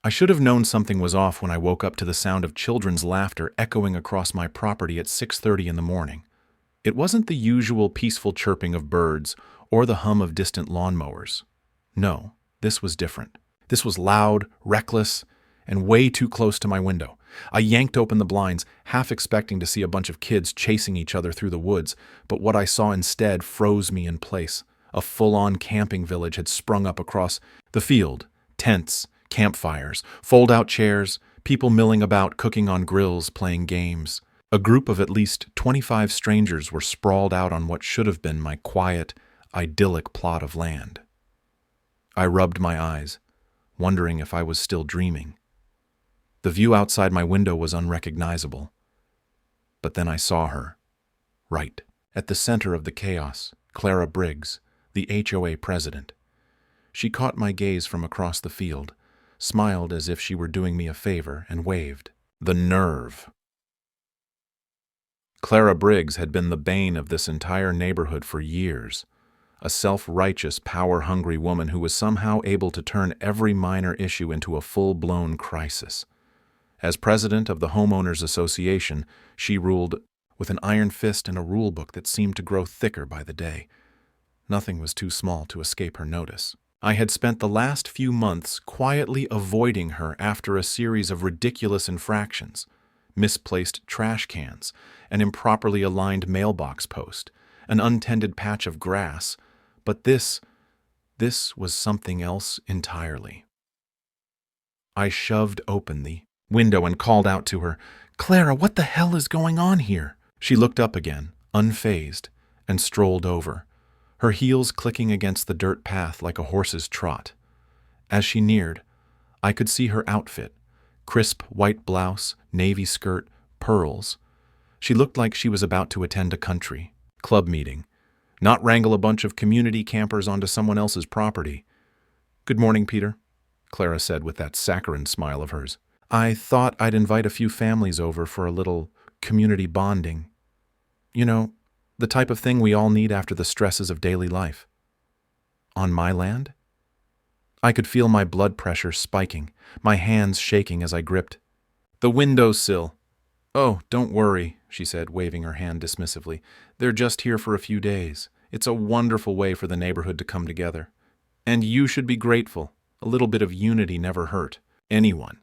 I should have known something was off when I woke up to the sound of children's laughter echoing across my property at 6:30 in the morning. It wasn't the usual peaceful chirping of birds or the hum of distant lawnmowers. No, this was different. This was loud, reckless, and way too close to my window. I yanked open the blinds, half expecting to see a bunch of kids chasing each other through the woods, but what I saw instead froze me in place. A full-on camping village had sprung up across the field. Tents, campfires, fold-out chairs, people milling about, cooking on grills, playing games. A group of at least 25 strangers were sprawled out on what should have been my quiet, idyllic plot of land. I rubbed my eyes, wondering if I was still dreaming. The view outside my window was unrecognizable. But then I saw her. Right, at the center of the chaos, Clara Briggs, the HOA president. She caught my gaze from across the field, smiled as if she were doing me a favor, and waved. The nerve! Clara Briggs had been the bane of this entire neighborhood for years, a self-righteous, power-hungry woman who was somehow able to turn every minor issue into a full-blown crisis. As president of the Homeowners Association, she ruled with an iron fist and a rulebook that seemed to grow thicker by the day. Nothing was too small to escape her notice. I had spent the last few months quietly avoiding her after a series of ridiculous infractions: misplaced trash cans, an improperly aligned mailbox post, an untended patch of grass, but this was something else entirely. I shoved open the window and called out to her, "Clara, what the hell is going on here?" She looked up again, unfazed, and strolled over, her heels clicking against the dirt path like a horse's trot. As she neared, I could see her outfit: crisp white blouse, navy skirt, pearls. She looked like she was about to attend a country club meeting, not wrangle a bunch of community campers onto someone else's property. "Good morning, Peter," Clara said with that saccharine smile of hers. "I thought I'd invite a few families over for a little community bonding. You know, the type of thing we all need after the stresses of daily life." On my land? I could feel my blood pressure spiking, my hands shaking as I gripped the windowsill. "Oh, don't worry," she said, waving her hand dismissively. "They're just here for a few days. It's a wonderful way for the neighborhood to come together. And you should be grateful. A little bit of unity never hurt anyone."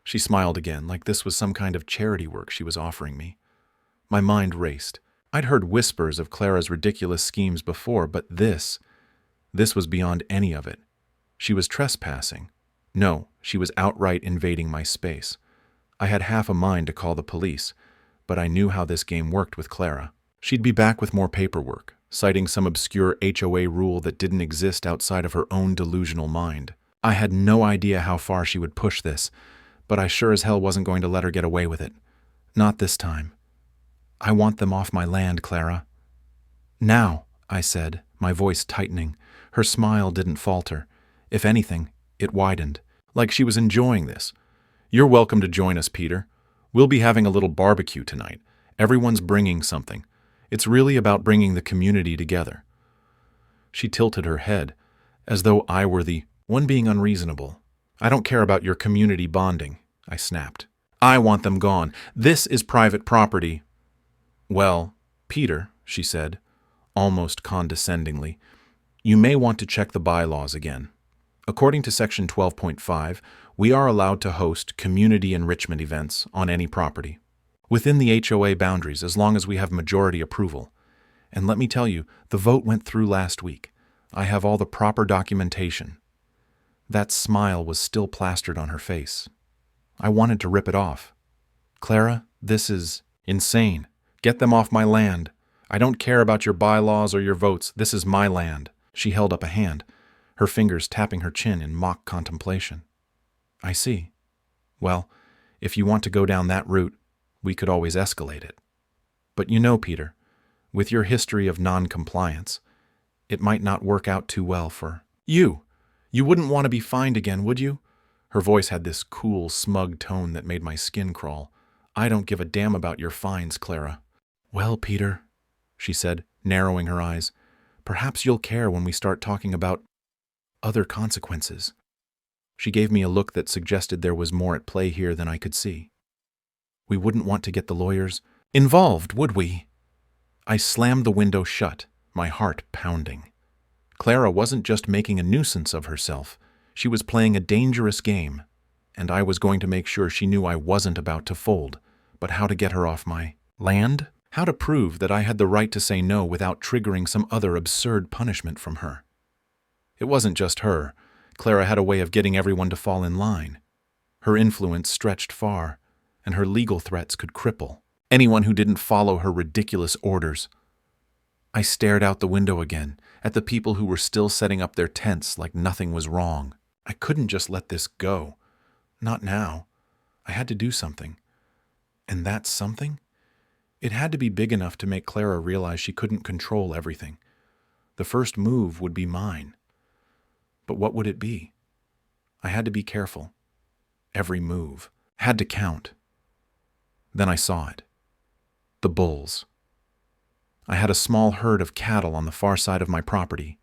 She smiled again, like this was some kind of charity work she was offering me. My mind raced. I'd heard whispers of Clara's ridiculous schemes before, but this was beyond any of it. She was trespassing. No, she was outright invading my space. I had half a mind to call the police, but I knew how this game worked with Clara. She'd be back with more paperwork, citing some obscure HOA rule that didn't exist outside of her own delusional mind. I had no idea how far she would push this, but I sure as hell wasn't going to let her get away with it. Not this time. "I want them off my land, Clara." "Now," I said, my voice tightening. Her smile didn't falter. If anything, it widened, like she was enjoying this. "You're welcome to join us, Peter. We'll be having a little barbecue tonight. Everyone's bringing something. It's really about bringing the community together." She tilted her head, as though I were the one being unreasonable. "I don't care about your community bonding," I snapped. "I want them gone. This is private property." "Well, Peter," she said, almost condescendingly, "you may want to check the bylaws again. According to Section 12.5, we are allowed to host community enrichment events on any property, within the HOA boundaries as long as we have majority approval. And let me tell you, the vote went through last week. I have all the proper documentation." That smile was still plastered on her face. I wanted to rip it off. "Clara, this is insane. Get them off my land. I don't care about your bylaws or your votes. This is my land." She held up a hand, her fingers tapping her chin in mock contemplation. "I see. Well, if you want to go down that route, we could always escalate it. But you know, Peter, with your history of non-compliance, it might not work out too well for you. You wouldn't want to be fined again, would you?" Her voice had this cool, smug tone that made my skin crawl. "I don't give a damn about your fines, Clara." "Well, Peter," she said, narrowing her eyes, "perhaps you'll care when we start talking about other consequences." She gave me a look that suggested there was more at play here than I could see. We wouldn't want to get the lawyers involved, would we? I slammed the window shut, my heart pounding. Clara wasn't just making a nuisance of herself. She was playing a dangerous game, and I was going to make sure she knew I wasn't about to fold. But how to get her off my land? How to prove that I had the right to say no without triggering some other absurd punishment from her? It wasn't just her. Clara had a way of getting everyone to fall in line. Her influence stretched far, and her legal threats could cripple anyone who didn't follow her ridiculous orders. I stared out the window again, at the people who were still setting up their tents like nothing was wrong. I couldn't just let this go. Not now. I had to do something. And that something? It had to be big enough to make Clara realize she couldn't control everything. The first move would be mine. But what would it be? I had to be careful. Every move had to count. Then I saw it. The bulls. I had a small herd of cattle on the far side of my property,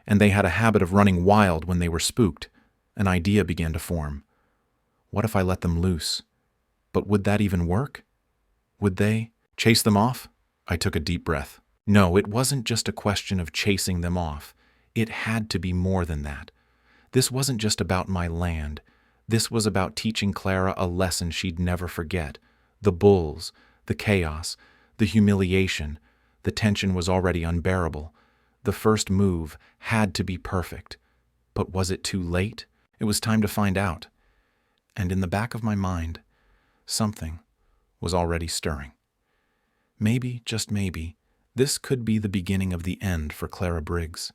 and they had a habit of running wild when they were spooked. An idea began to form. What if I let them loose? But would that even work? Would they chase them off? I took a deep breath. No, it wasn't just a question of chasing them off. It had to be more than that. This wasn't just about my land. This was about teaching Clara a lesson she'd never forget. The bulls, the chaos, the humiliation, the tension was already unbearable. The first move had to be perfect. But was it too late? It was time to find out. And in the back of my mind, something was already stirring. Maybe, just maybe, this could be the beginning of the end for Clara Briggs.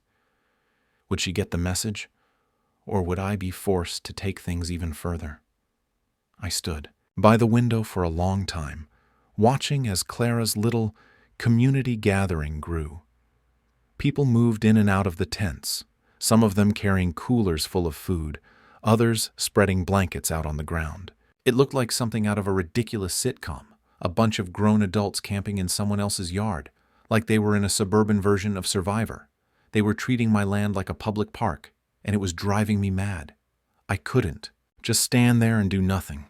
Would she get the message, or would I be forced to take things even further? I stood by the window for a long time, watching as Clara's little community gathering grew. People moved in and out of the tents, some of them carrying coolers full of food, others spreading blankets out on the ground. It looked like something out of a ridiculous sitcom, a bunch of grown adults camping in someone else's yard, like they were in a suburban version of Survivor. They were treating my land like a public park, and it was driving me mad. I couldn't just stand there and do nothing.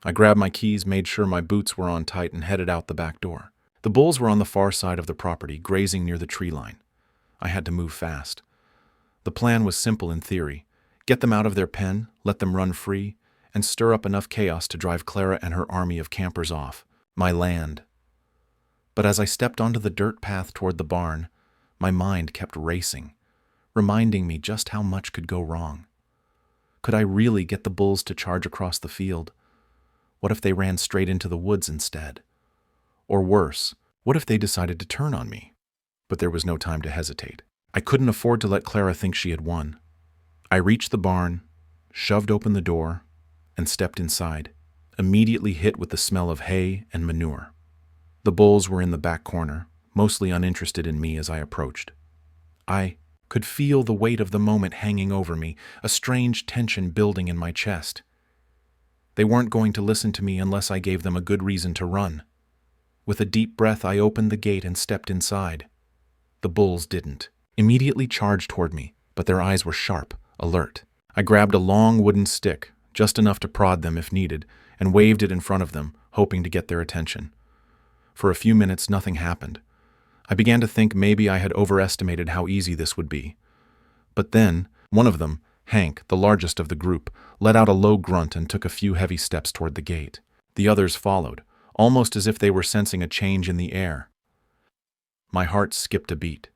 I grabbed my keys, made sure my boots were on tight, and headed out the back door. The bulls were on the far side of the property, grazing near the tree line. I had to move fast. The plan was simple in theory. Get them out of their pen, let them run free, and stir up enough chaos to drive Clara and her army of campers off. My land. But as I stepped onto the dirt path toward the barn, my mind kept racing, reminding me just how much could go wrong. Could I really get the bulls to charge across the field? What if they ran straight into the woods instead? Or worse, what if they decided to turn on me? But there was no time to hesitate. I couldn't afford to let Clara think she had won. I reached the barn, shoved open the door, and stepped inside, immediately hit with the smell of hay and manure. The bulls were in the back corner, mostly uninterested in me as I approached. I could feel the weight of the moment hanging over me, a strange tension building in my chest. They weren't going to listen to me unless I gave them a good reason to run. With a deep breath, I opened the gate and stepped inside. The bulls didn't immediately charge toward me, but their eyes were sharp, alert. I grabbed a long wooden stick, just enough to prod them if needed, and waved it in front of them, hoping to get their attention. For a few minutes, nothing happened. I began to think maybe I had overestimated how easy this would be. But then, one of them, Hank, the largest of the group, let out a low grunt and took a few heavy steps toward the gate. The others followed, almost as if they were sensing a change in the air. My heart skipped a beat.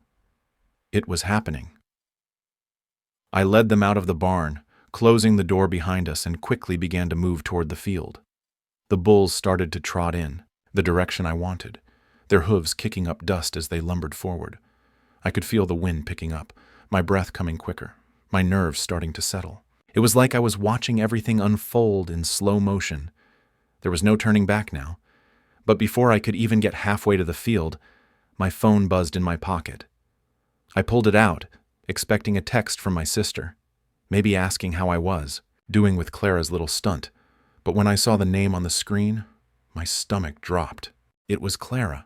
It was happening. I led them out of the barn, closing the door behind us, and quickly began to move toward the field. The bulls started to trot in, the direction I wanted, their hooves kicking up dust as they lumbered forward. I could feel the wind picking up, my breath coming quicker, my nerves starting to settle. It was like I was watching everything unfold in slow motion. There was no turning back now. But before I could even get halfway to the field, my phone buzzed in my pocket. I pulled it out, expecting a text from my sister, maybe asking how I was, doing with Clara's little stunt. But when I saw the name on the screen, my stomach dropped. It was Clara.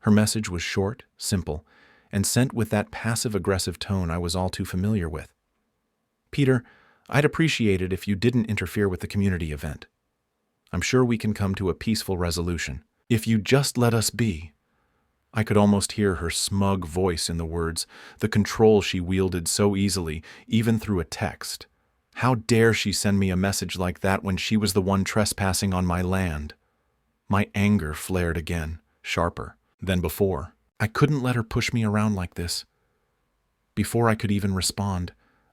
Her message was short, simple, and sent with that passive-aggressive tone I was all too familiar with. "Peter, I'd appreciate it if you didn't interfere with the community event. I'm sure we can come to a peaceful resolution. If you just let us be." I could almost hear her smug voice in the words, the control she wielded so easily, even through a text. How dare she send me a message like that when she was the one trespassing on my land? My anger flared again, sharper than before. I couldn't let her push me around like this. Before I could even respond,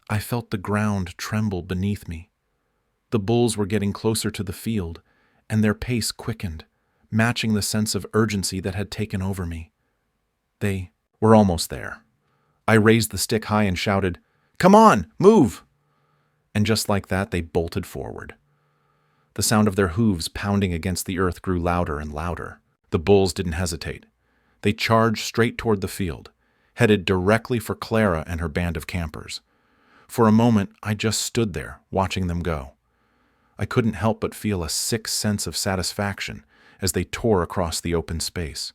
I felt the ground tremble beneath me. The bulls were getting closer to the field, and their pace quickened, matching the sense of urgency that had taken over me. They were almost there. I raised the stick high and shouted, "Come on, move!" And just like that, they bolted forward. The sound of their hooves pounding against the earth grew louder and louder. The bulls didn't hesitate. They charged straight toward the field, headed directly for Clara and her band of campers. For a moment, I just stood there, watching them go. I couldn't help but feel a sick sense of satisfaction as they tore across the open space.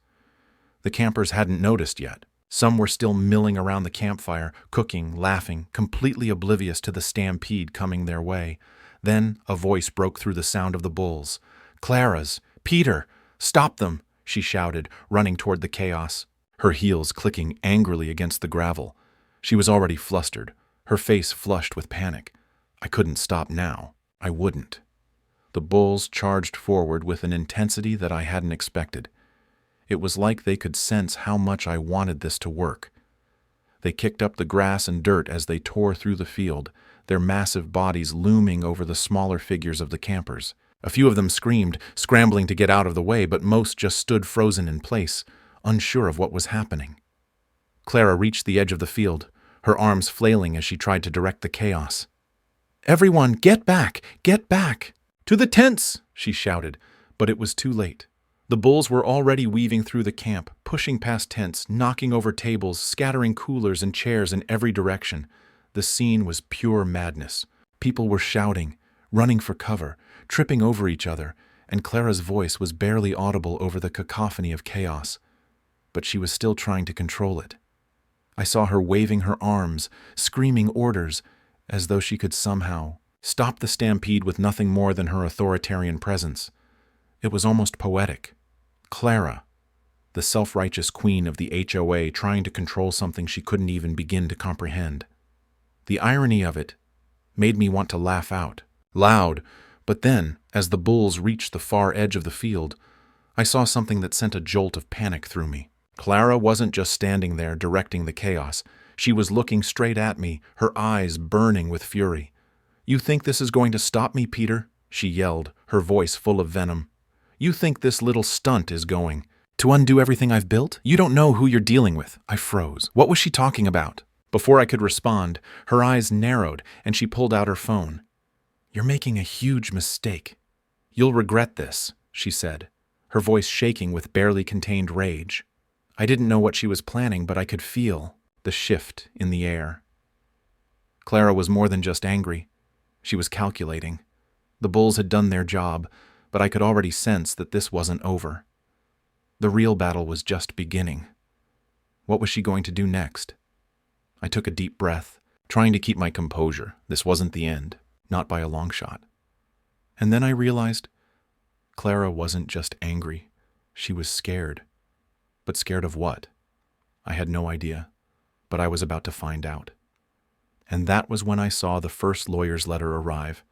The campers hadn't noticed yet. Some were still milling around the campfire, cooking, laughing, completely oblivious to the stampede coming their way. Then a voice broke through the sound of the bulls. "Clara's! Peter! Stop them!" she shouted, running toward the chaos, her heels clicking angrily against the gravel. She was already flustered, her face flushed with panic. I couldn't stop now. I wouldn't. The bulls charged forward with an intensity that I hadn't expected. It was like they could sense how much I wanted this to work. They kicked up the grass and dirt as they tore through the field, their massive bodies looming over the smaller figures of the campers. A few of them screamed, scrambling to get out of the way, but most just stood frozen in place, unsure of what was happening. Clara reached the edge of the field, her arms flailing as she tried to direct the chaos. "Everyone, get back! Get back! To the tents!" she shouted, but it was too late. The bulls were already weaving through the camp, pushing past tents, knocking over tables, scattering coolers and chairs in every direction. The scene was pure madness. People were shouting, running for cover, tripping over each other, and Clara's voice was barely audible over the cacophony of chaos. But she was still trying to control it. I saw her waving her arms, screaming orders, as though she could somehow stop the stampede with nothing more than her authoritarian presence. It was almost poetic. Clara, the self-righteous queen of the HOA, trying to control something she couldn't even begin to comprehend. The irony of it made me want to laugh out loud, but then, as the bulls reached the far edge of the field, I saw something that sent a jolt of panic through me. Clara wasn't just standing there directing the chaos. She was looking straight at me, her eyes burning with fury. "You think this is going to stop me, Peter?" she yelled, her voice full of venom. "You think this little stunt is going to undo everything I've built? You don't know who you're dealing with." I froze. What was she talking about? Before I could respond, her eyes narrowed and she pulled out her phone. "You're making a huge mistake. You'll regret this," she said, her voice shaking with barely contained rage. I didn't know what she was planning, but I could feel the shift in the air. Clara was more than just angry. She was calculating. The bulls had done their job, but I could already sense that this wasn't over. The real battle was just beginning. What was she going to do next? I took a deep breath, trying to keep my composure. This wasn't the end, not by a long shot. And then I realized Clara wasn't just angry. She was scared. But scared of what? I had no idea, but I was about to find out. And that was when I saw the first lawyer's letter arrive.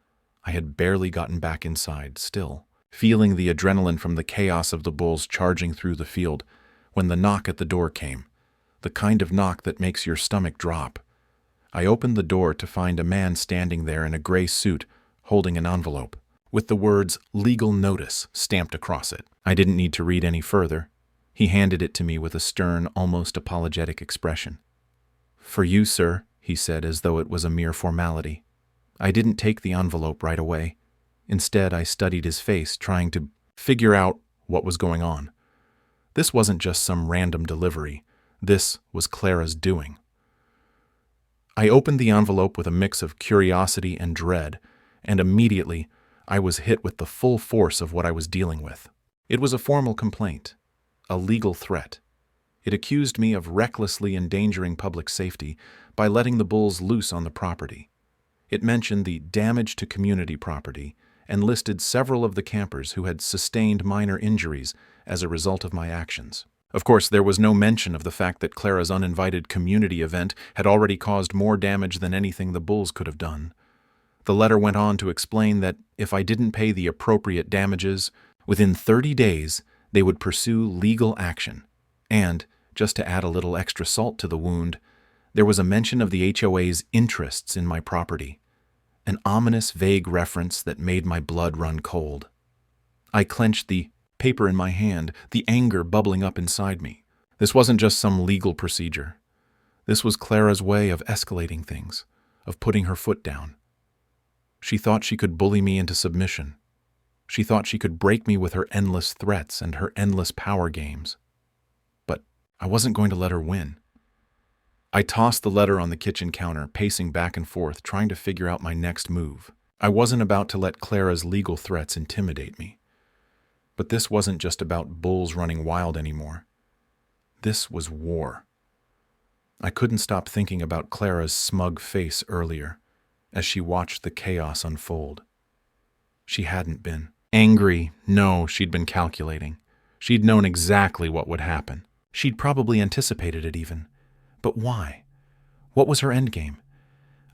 I had barely gotten back inside, still feeling the adrenaline from the chaos of the bulls charging through the field, when the knock at the door came, the kind of knock that makes your stomach drop. I opened the door to find a man standing there in a gray suit, holding an envelope, with the words "Legal Notice" stamped across it. I didn't need to read any further. He handed it to me with a stern, almost apologetic expression. "For you, sir," he said, as though it was a mere formality. I didn't take the envelope right away. Instead, I studied his face, trying to figure out what was going on. This wasn't just some random delivery. This was Clara's doing. I opened the envelope with a mix of curiosity and dread, and immediately I was hit with the full force of what I was dealing with. It was a formal complaint, a legal threat. It accused me of recklessly endangering public safety by letting the bulls loose on the property. It mentioned the damage to community property and listed several of the campers who had sustained minor injuries as a result of my actions. Of course, there was no mention of the fact that Clara's uninvited community event had already caused more damage than anything the bulls could have done. The letter went on to explain that if I didn't pay the appropriate damages, within 30 days they would pursue legal action. And, just to add a little extra salt to the wound, there was a mention of the HOA's interests in my property, an ominous, vague reference that made my blood run cold. I clenched the paper in my hand, the anger bubbling up inside me. This wasn't just some legal procedure. This was Clara's way of escalating things, of putting her foot down. She thought she could bully me into submission. She thought she could break me with her endless threats and her endless power games. But I wasn't going to let her win. I tossed the letter on the kitchen counter, pacing back and forth, trying to figure out my next move. I wasn't about to let Clara's legal threats intimidate me. But this wasn't just about bulls running wild anymore. This was war. I couldn't stop thinking about Clara's smug face earlier, as she watched the chaos unfold. She hadn't been angry. No, she'd been calculating. She'd known exactly what would happen. She'd probably anticipated it even. But why? What was her endgame?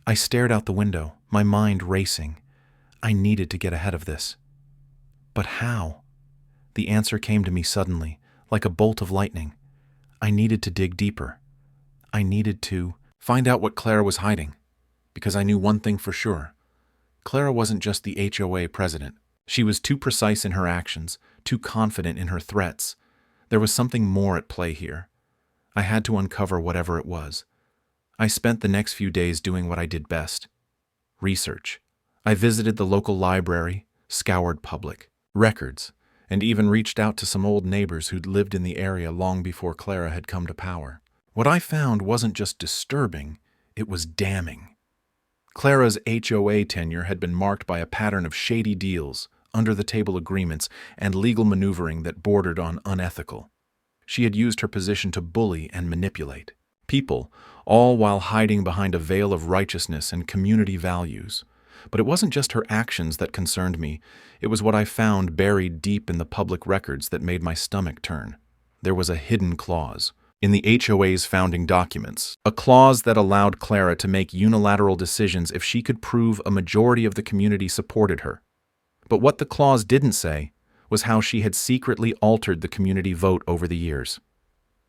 I stared out the window, my mind racing. I needed to get ahead of this. But how? The answer came to me suddenly, like a bolt of lightning. I needed to dig deeper. I needed to find out what Clara was hiding, because I knew one thing for sure. Clara wasn't just the HOA president. She was too precise in her actions, too confident in her threats. There was something more at play here. I had to uncover whatever it was. I spent the next few days doing what I did best: research. I visited the local library, scoured public records, and even reached out to some old neighbors who'd lived in the area long before Clara had come to power. What I found wasn't just disturbing, it was damning. Clara's HOA tenure had been marked by a pattern of shady deals, under-the-table agreements, and legal maneuvering that bordered on unethical. She had used her position to bully and manipulate people, all while hiding behind a veil of righteousness and community values. But it wasn't just her actions that concerned me. It was what I found buried deep in the public records that made my stomach turn. There was a hidden clause in the HOA's founding documents, a clause that allowed Clara to make unilateral decisions if she could prove a majority of the community supported her. But what the clause didn't say was how she had secretly altered the community vote over the years.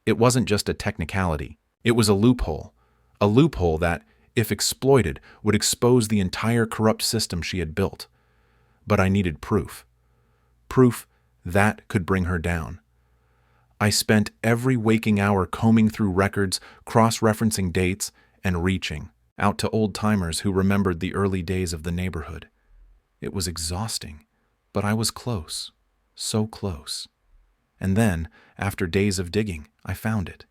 It wasn't just a technicality. It was a loophole that, if exploited, would expose the entire corrupt system she had built. But I needed proof. Proof that could bring her down. I spent every waking hour combing through records, cross-referencing dates, and reaching out to old-timers who remembered the early days of the neighborhood. It was exhausting, but I was close, so close. And then, after days of digging, I found it.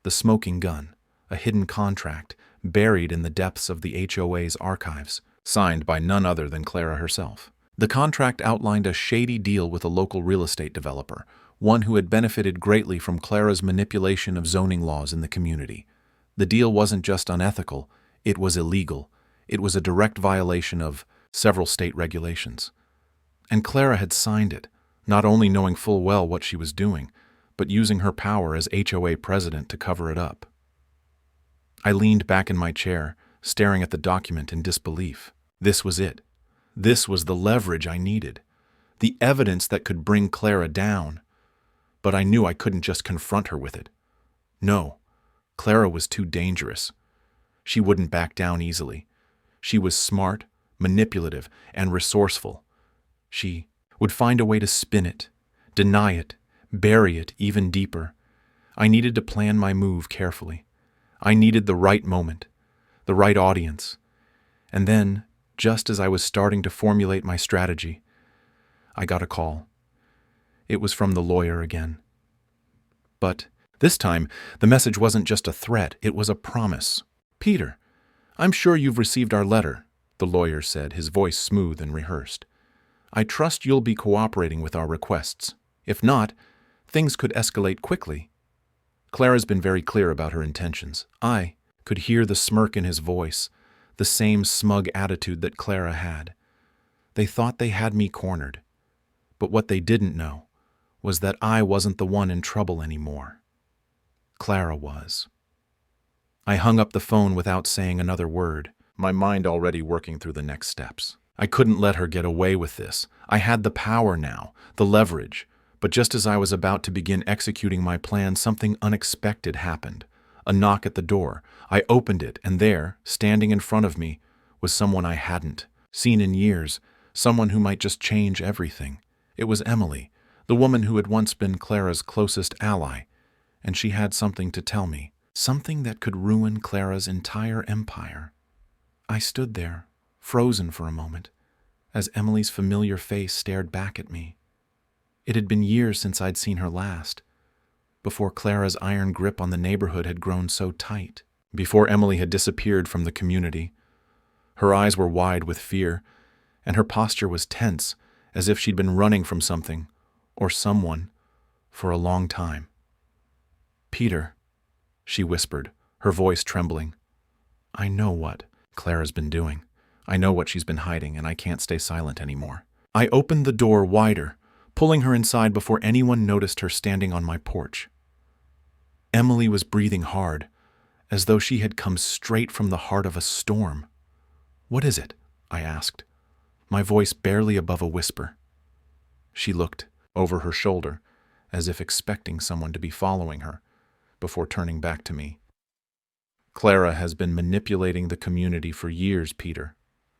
The smoking gun, a hidden contract, buried in the depths of the HOA's archives, signed by none other than Clara herself. The contract outlined a shady deal with a local real estate developer, one who had benefited greatly from Clara's manipulation of zoning laws in the community. The deal wasn't just unethical, it was illegal. It was a direct violation of several state regulations. And Clara had signed it, not only knowing full well what she was doing, but using her power as HOA president to cover it up. I leaned back in my chair, staring at the document in disbelief. This was it. This was the leverage I needed. The evidence that could bring Clara down. But I knew I couldn't just confront her with it. No, Clara was too dangerous. She wouldn't back down easily. She was smart, manipulative, and resourceful. She would find a way to spin it, deny it, bury it even deeper. I needed to plan my move carefully. I needed the right moment, the right audience. And then, just as I was starting to formulate my strategy, I got a call. It was from the lawyer again. But this time, the message wasn't just a threat, it was a promise. "Peter, I'm sure you've received our letter," the lawyer said, his voice smooth and rehearsed. "I trust you'll be cooperating with our requests. If not, things could escalate quickly." Clara's been very clear about her intentions. I could hear the smirk in his voice, the same smug attitude that Clara had. They thought they had me cornered, but what they didn't know was that I wasn't the one in trouble anymore. Clara was. I hung up the phone without saying another word, my mind already working through the next steps. I couldn't let her get away with this. I had the power now, the leverage, but just as I was about to begin executing my plan, something unexpected happened. A knock at the door. I opened it, and there, standing in front of me, was someone I hadn't seen in years, someone who might just change everything. It was Emily, the woman who had once been Clara's closest ally, and she had something to tell me, something that could ruin Clara's entire empire. I stood there, frozen for a moment, as Emily's familiar face stared back at me. It had been years since I'd seen her last, before Clara's iron grip on the neighborhood had grown so tight, before Emily had disappeared from the community. Her eyes were wide with fear, and her posture was tense, as if she'd been running from something, or someone, for a long time. "Peter," she whispered, her voice trembling. "I know what Clara's been doing. I know what she's been hiding, and I can't stay silent anymore." I opened the door wider, pulling her inside before anyone noticed her standing on my porch. Emily was breathing hard, as though she had come straight from the heart of a storm. "What is it?" I asked, my voice barely above a whisper. She looked over her shoulder, as if expecting someone to be following her, before turning back to me. "Clara has been manipulating the community for years, Peter.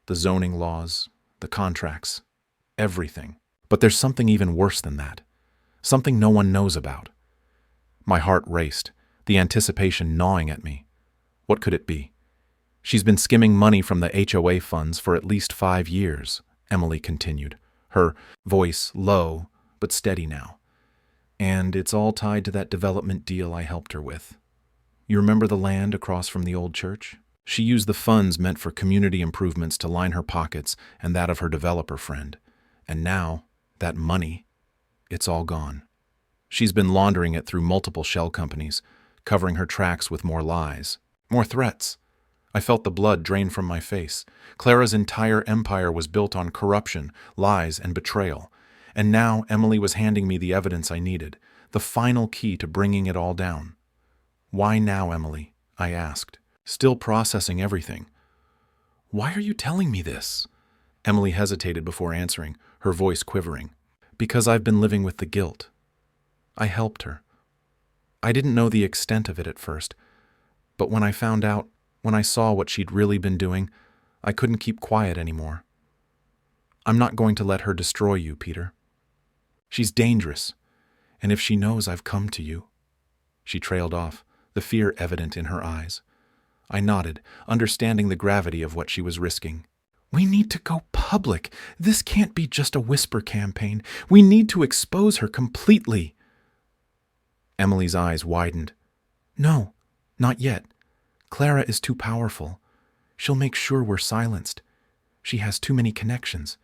The zoning laws, the contracts, everything. But there's something even worse than that. Something no one knows about." My heart raced, the anticipation gnawing at me. What could it be? "She's been skimming money from the HOA funds for at least 5 years, Emily continued, her voice low but steady now. "And it's all tied to that development deal I helped her with. You remember the land across from the old church? She used the funds meant for community improvements to line her pockets and that of her developer friend. And now, that money, it's all gone. She's been laundering it through multiple shell companies, covering her tracks with more lies, more threats." I felt the blood drain from my face. Clara's entire empire was built on corruption, lies, and betrayal. And now Emily was handing me the evidence I needed, the final key to bringing it all down. "Why now, Emily?" I asked, still processing everything. "Why are you telling me this?" Emily hesitated before answering, her voice quivering. "Because I've been living with the guilt. I helped her. I didn't know the extent of it at first, but when I found out, when I saw what she'd really been doing, I couldn't keep quiet anymore. I'm not going to let her destroy you, Peter. She's dangerous, and if she knows I've come to you..." She trailed off, the fear evident in her eyes. I nodded, understanding the gravity of what she was risking. "We need to go public. This can't be just a whisper campaign. We need to expose her completely." Emily's eyes widened. "No, not yet. Clara is too powerful. She'll make sure we're silenced. She has too many connections.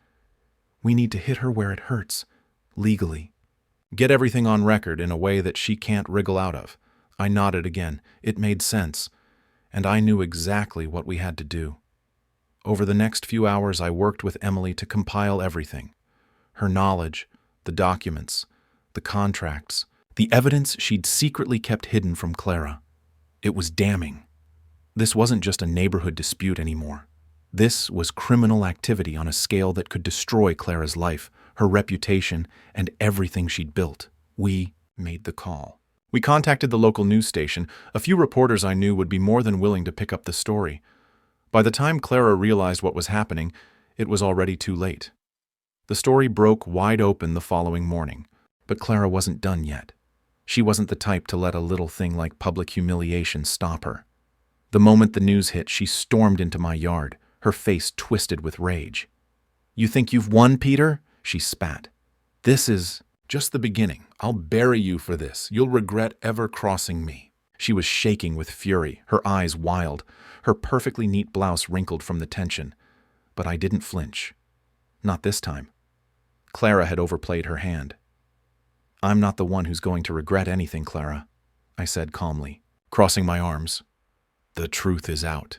We need to hit her where it hurts, legally. Get everything on record in a way that she can't wriggle out of." I nodded again. It made sense, and I knew exactly what we had to do. Over the next few hours, I worked with Emily to compile everything. Her knowledge, the documents, the contracts, the evidence she'd secretly kept hidden from Clara. It was damning. This wasn't just a neighborhood dispute anymore. This was criminal activity on a scale that could destroy Clara's life, her reputation, and everything she'd built. We made the call. We contacted the local news station. A few reporters I knew would be more than willing to pick up the story. By the time Clara realized what was happening, it was already too late. The story broke wide open the following morning, but Clara wasn't done yet. She wasn't the type to let a little thing like public humiliation stop her. The moment the news hit, she stormed into my yard, her face twisted with rage. "You think you've won, Peter?" she spat. "This is just the beginning. I'll bury you for this. You'll regret ever crossing me." She was shaking with fury, her eyes wild, her perfectly neat blouse wrinkled from the tension. But I didn't flinch. Not this time. Clara had overplayed her hand. "I'm not the one who's going to regret anything, Clara," I said calmly, crossing my arms. "The truth is out.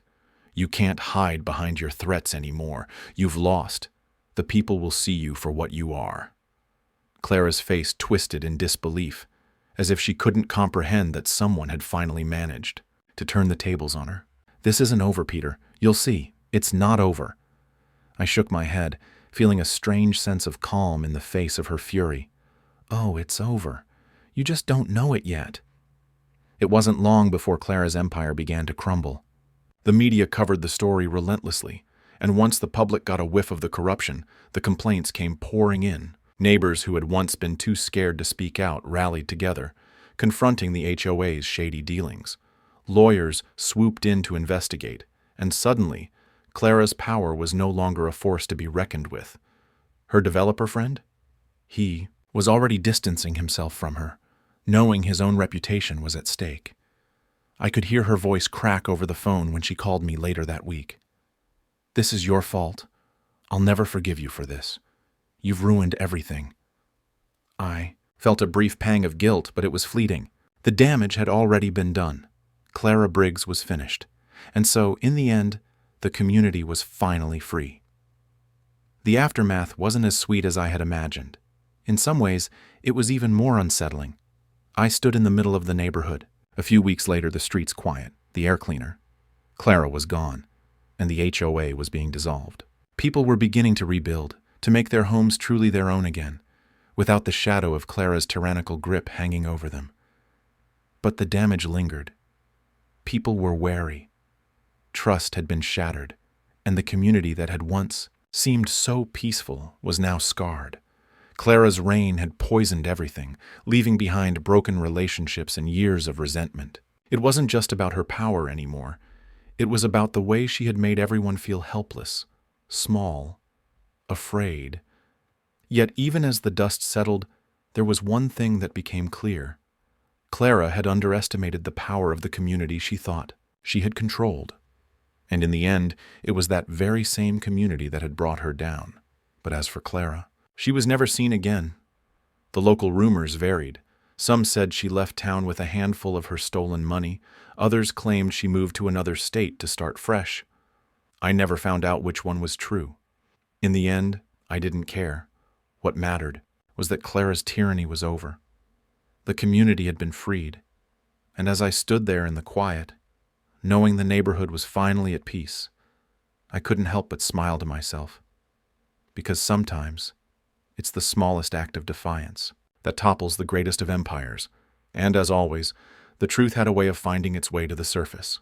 You can't hide behind your threats anymore. You've lost. The people will see you for what you are." Clara's face twisted in disbelief, as if she couldn't comprehend that someone had finally managed to turn the tables on her. "This isn't over, Peter. You'll see. It's not over." I shook my head, feeling a strange sense of calm in the face of her fury. "Oh, it's over. You just don't know it yet." It wasn't long before Clara's empire began to crumble. The media covered the story relentlessly, and once the public got a whiff of the corruption, the complaints came pouring in. Neighbors who had once been too scared to speak out rallied together, confronting the HOA's shady dealings. Lawyers swooped in to investigate, and suddenly, Clara's power was no longer a force to be reckoned with. Her developer friend? He was already distancing himself from her, knowing his own reputation was at stake. I could hear her voice crack over the phone when she called me later that week. "This is your fault. I'll never forgive you for this. You've ruined everything." I felt a brief pang of guilt, but it was fleeting. The damage had already been done. Clara Briggs was finished, and so, in the end, the community was finally free. The aftermath wasn't as sweet as I had imagined. In some ways, it was even more unsettling. I stood in the middle of the neighborhood. A few weeks later, the streets quiet, the air cleaner. Clara was gone, and the HOA was being dissolved. People were beginning to rebuild, to make their homes truly their own again, without the shadow of Clara's tyrannical grip hanging over them. But the damage lingered. People were wary. Trust had been shattered, and the community that had once seemed so peaceful was now scarred. Clara's reign had poisoned everything, leaving behind broken relationships and years of resentment. It wasn't just about her power anymore. It was about the way she had made everyone feel helpless, small, afraid. Yet even as the dust settled, there was one thing that became clear. Clara had underestimated the power of the community she thought she had controlled. And in the end, it was that very same community that had brought her down. But as for Clara, she was never seen again. The local rumors varied. Some said she left town with a handful of her stolen money. Others claimed she moved to another state to start fresh. I never found out which one was true. In the end, I didn't care. What mattered was that Clara's tyranny was over. The community had been freed. And as I stood there in the quiet, knowing the neighborhood was finally at peace, I couldn't help but smile to myself. Because sometimes, it's the smallest act of defiance that topples the greatest of empires, and as always, the truth had a way of finding its way to the surface.